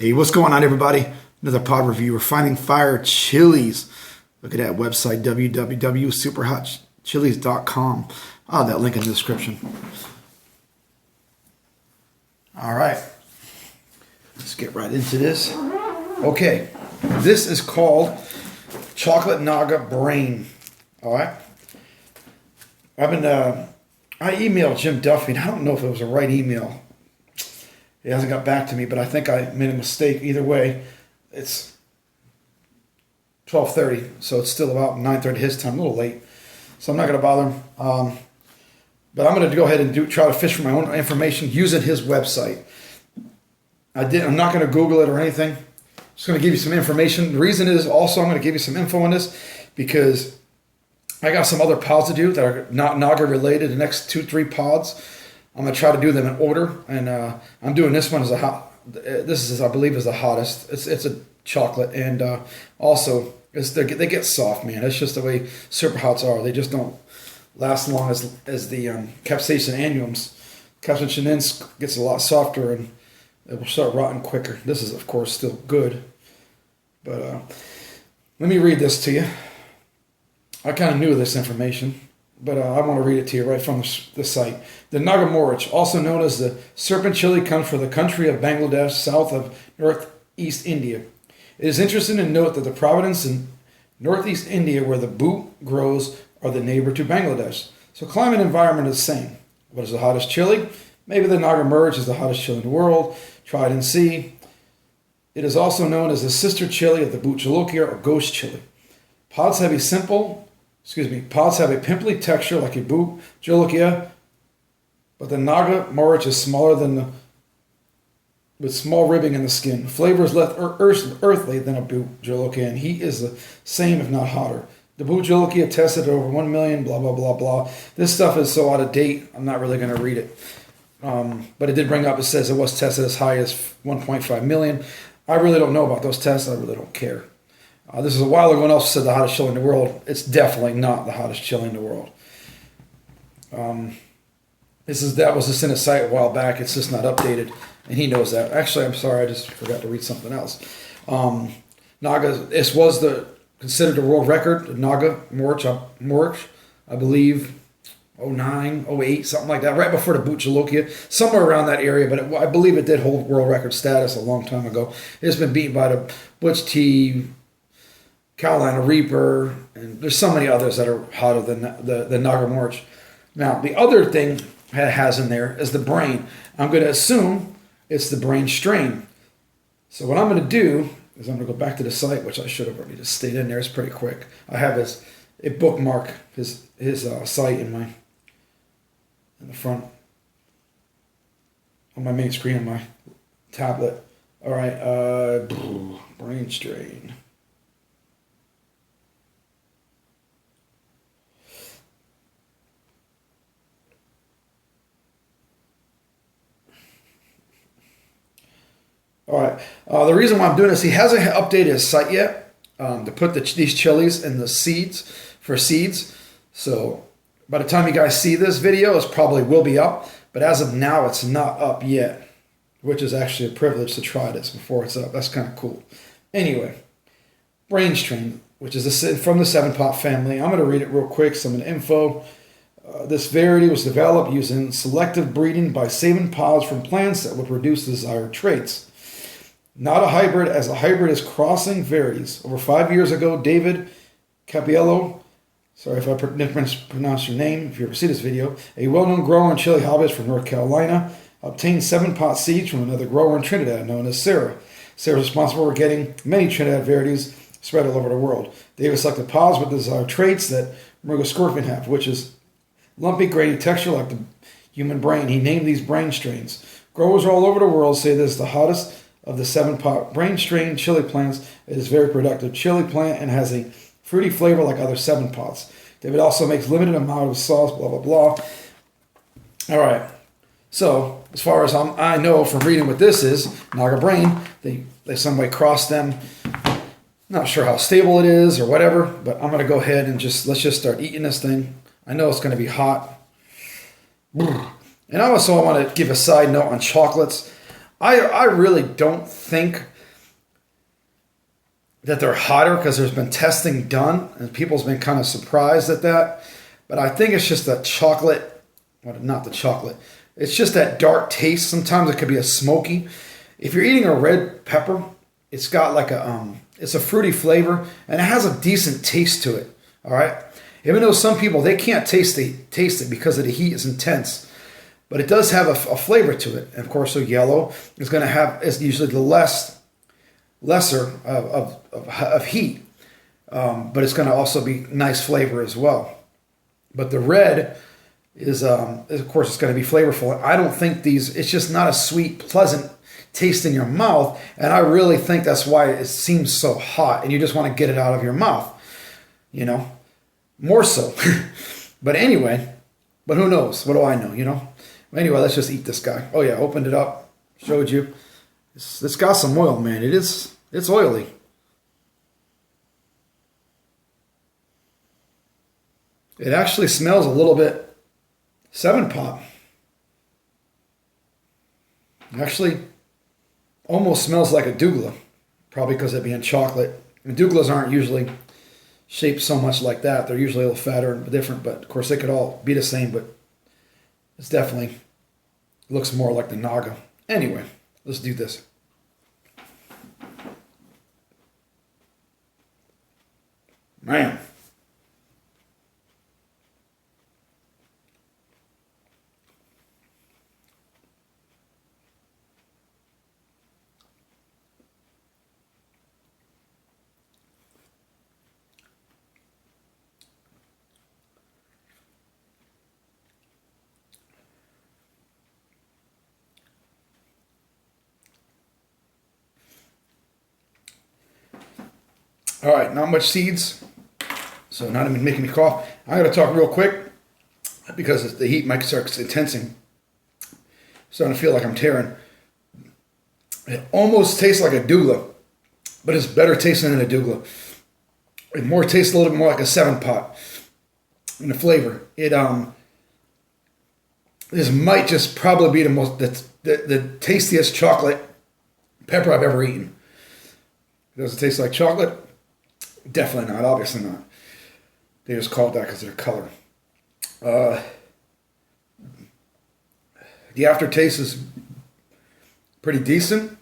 Hey, what's going on, everybody? Another pod review. We're finding fire chilies. Look at that website, www.superhotchilies.com. I'll have that link in the description. All right. Let's get right into this. Okay. This is called Red Naga Brain. All right. I emailed Jim Duffy, and I don't know if it was the right email. He hasn't got back to me, but I think I made a mistake. Either way, it's 12:30, so it's still about 9:30 his time, a little late. So I'm not going to bother him. But I'm going to go ahead and try to fish for my own information using his website. I'm not going to Google it or anything. I'm just going to give you some information. The reason is also I'm going to give you some info on this because I got some other pods to do that are not Naga related. The next 2-3 pods, I'm going to try to do them in order, and I'm doing this one as this is, I believe, is the hottest. It's a chocolate, and also they get soft, man. It's just the way super hots are. They just don't last long as the capsaicin annuums. Capsaicin gets a lot softer, and it will start rotting quicker. This is, of course, still good, but let me read this to you. I kind of knew this information, but I want to read it to you right from the site. The Naga Morich, also known as the serpent chili, comes from the country of Bangladesh, south of northeast India. It is interesting to note that the province in northeast India where the boot grows are the neighbor to Bangladesh. So climate and environment is the same. What is the hottest chili? Maybe the Naga Morich is the hottest chili in the world. Try it and see. It is also known as the sister chili of the boot jolokia or ghost chili. Pods have a pimply texture like a boot jolokia, but the Naga Morich is smaller with small ribbing in the skin. Flavor is less earthly than a boot jolokia, and heat is the same, if not hotter. The boot jolokia tested at over 1 million, blah, blah, blah, blah. This stuff is so out of date, I'm not really going to read it. But it did bring up, it says it was tested as high as 1.5 million. I really don't know about those tests. I really don't care. This is a while ago when else said the hottest chili in the world. It's definitely not the hottest chili in the world. That was just in a site a while back. It's just not updated, and he knows that. Actually, I'm sorry, I just forgot to read something else. This was considered the world record. The Naga Morich, I believe, 09, 08, something like that, right before the boot jolokia, somewhere around that area. But I believe it did hold world record status a long time ago. It's been beaten by the Butch T, Carolina Reaper, and there's so many others that are hotter than the Naga Morich. Now, the other thing it has in there is the brain. I'm going to assume it's the brain strain. So what I'm going to do is I'm going to go back to the site, which I should have already just stayed in there. It's pretty quick. I have a bookmark his site in the front on my main screen on my tablet. All right, brain strain. All right. The reason why I'm doing this, he hasn't updated his site yet to put these chilies in the seeds for seeds. So by the time you guys see this video, it probably will be up. But as of now, it's not up yet, which is actually a privilege to try this before it's up. That's kind of cool. Anyway, brain strain, which is from the 7-pot family. I'm going to read it real quick, some of the info. This variety was developed using selective breeding by saving pods from plants that would produce desired traits. Not a hybrid, as a hybrid is crossing varieties. Over 5 years ago, David Capiello, sorry if I pronounce your name, if you ever see this video, a well-known grower and chili hobbyist from North Carolina, obtained 7-pot seeds from another grower in Trinidad known as Sarah. Sarah is responsible for getting many Trinidad varieties spread all over the world. David selected pods with desired traits that Murga scorpion have, which is lumpy, grainy texture like the human brain. He named these brain strains. Growers all over the world say this is the hottest of the 7-pot brain strain chili plants. It is a very productive chili plant and has a fruity flavor like other 7-pots. David also makes limited amount of sauce, blah, blah, blah. All right. So as far as I know from reading what this is, Naga Brain, they some way cross them. Not sure how stable it is or whatever, but I'm going to go ahead and let's just start eating this thing. I know it's going to be hot. And also I want to give a side note on chocolates. I really don't think that they're hotter because there's been testing done and people's been kind of surprised at that. But I think it's just that chocolate, well, not the chocolate. It's just that dark taste. Sometimes it could be a smoky. If you're eating a red pepper, it's got like it's a fruity flavor and it has a decent taste to it. All right. Even though some people, they can't taste it because of the heat is intense. But it does have a flavor to it. And of course, a yellow is usually the lesser of heat. But it's going to also be nice flavor as well. But the red is of course, it's going to be flavorful. I don't think it's just not a sweet, pleasant taste in your mouth. And I really think that's why it seems so hot. And you just want to get it out of your mouth, you know, more so. But anyway, but who knows? What do I know, you know? Anyway, let's just eat this guy. Oh yeah, opened it up, showed you. It's got some oil, man. It's oily. It actually smells a little bit 7-Pop. Actually, almost smells like a douglas, probably because it being chocolate. And douglas aren't usually shaped so much like that. They're usually a little fatter and different, but of course they could all be the same, but it's definitely looks more like the Naga. Anyway, let's do this. Man. All right, not much seeds, so not even making me cough. I'm going to talk real quick because the heat might start intensing. Starting to feel like I'm tearing. It almost tastes like a douglas, but it's better tasting than a douglas. It tastes a little bit more like a 7-Pot in the flavor. This might just probably be the tastiest chocolate pepper I've ever eaten. Does it taste like chocolate? Definitely not. Obviously not. They just call it that because of their color. The aftertaste is pretty decent.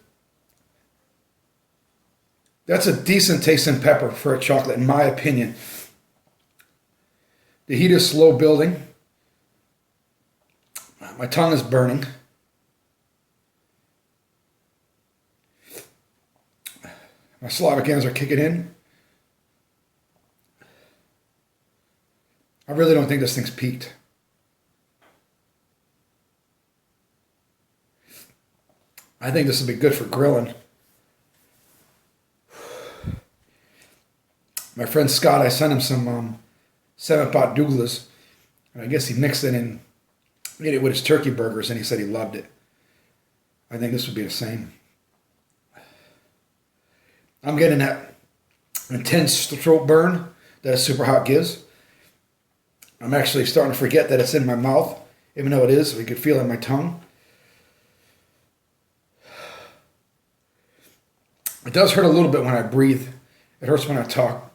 That's a decent tasting pepper for a chocolate, in my opinion. The heat is slow building. My tongue is burning. My saliva glands are kicking in. I really don't think this thing's peaked. I think this will be good for grilling. My friend Scott, I sent him some 7-Pot douglas. And I guess he mixed it in, ate it with his turkey burgers, and he said he loved it. I think this would be the same. I'm getting that intense throat burn that a super hot gives. I'm actually starting to forget that it's in my mouth, even though it is. We could feel it in my tongue. It does hurt a little bit when I breathe. It hurts when I talk.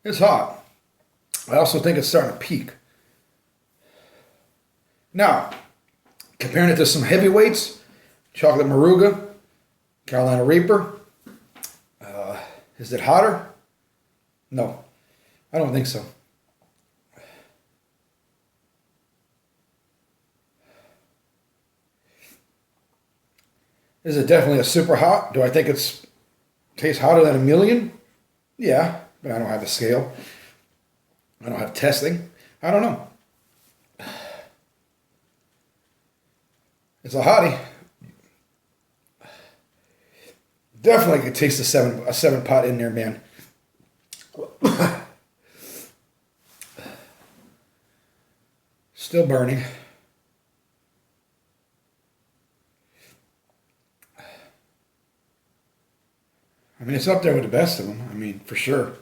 It's hot. I also think it's starting to peak. Now, comparing it to some heavyweights, Chocolate Moruga, Carolina Reaper, is it hotter? No, I don't think so. Is it definitely a super hot? Do I think it's tastes hotter than a million? Yeah, but I don't have a scale. I don't have testing. I don't know. It's a hottie. Definitely could taste a 7-Pot in there, man. Still burning. I mean, it's up there with the best of them. I mean, for sure.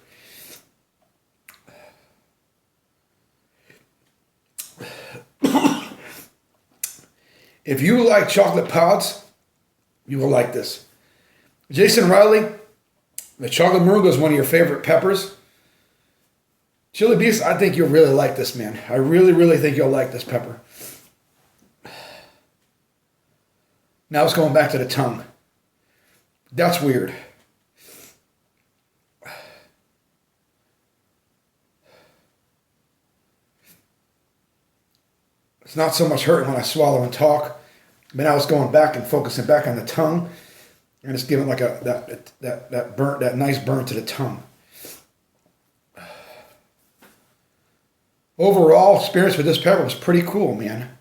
If you like chocolate pods, you will like this. Jason Riley, the chocolate moringa is one of your favorite peppers. Chili beef, I think you'll really like this, man. I really, really think you'll like this pepper. Now it's going back to the tongue. That's weird. It's not so much hurting when I swallow and talk, but now it's going back and focusing back on the tongue, and it's giving like that nice burn to the tongue. Overall experience with this pepper was pretty cool, man.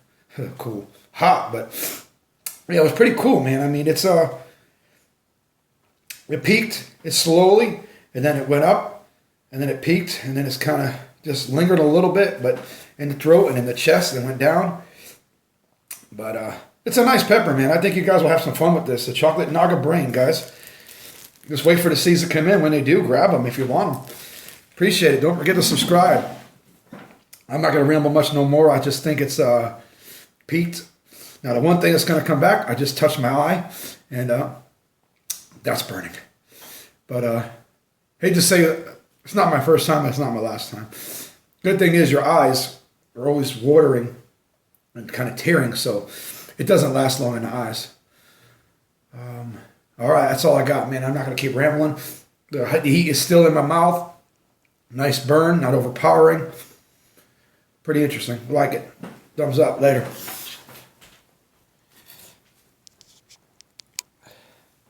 Cool, hot, but yeah, it was pretty cool, man. I mean, it peaked, it slowly, and then it went up, and then it peaked, and then it's kind of just lingered a little bit, but in the throat and in the chest, and went down. But it's a nice pepper, man. I think you guys will have some fun with this. The Chocolate Naga Brain, guys. Just wait for the seeds to come in. When they do, grab them if you want them. Appreciate it. Don't forget to subscribe. I'm not going to ramble much no more. I just think it's peaked. Now, the one thing that's going to come back, I just touched my eye, and that's burning. But hate to say it's not my first time. It's not my last time. Good thing is your eyes are always watering and kind of tearing, so it doesn't last long in the eyes. All right, that's all I got, man. I'm not going to keep rambling. The heat is still in my mouth. Nice burn, not overpowering. Pretty interesting. I like it. Thumbs up. Later.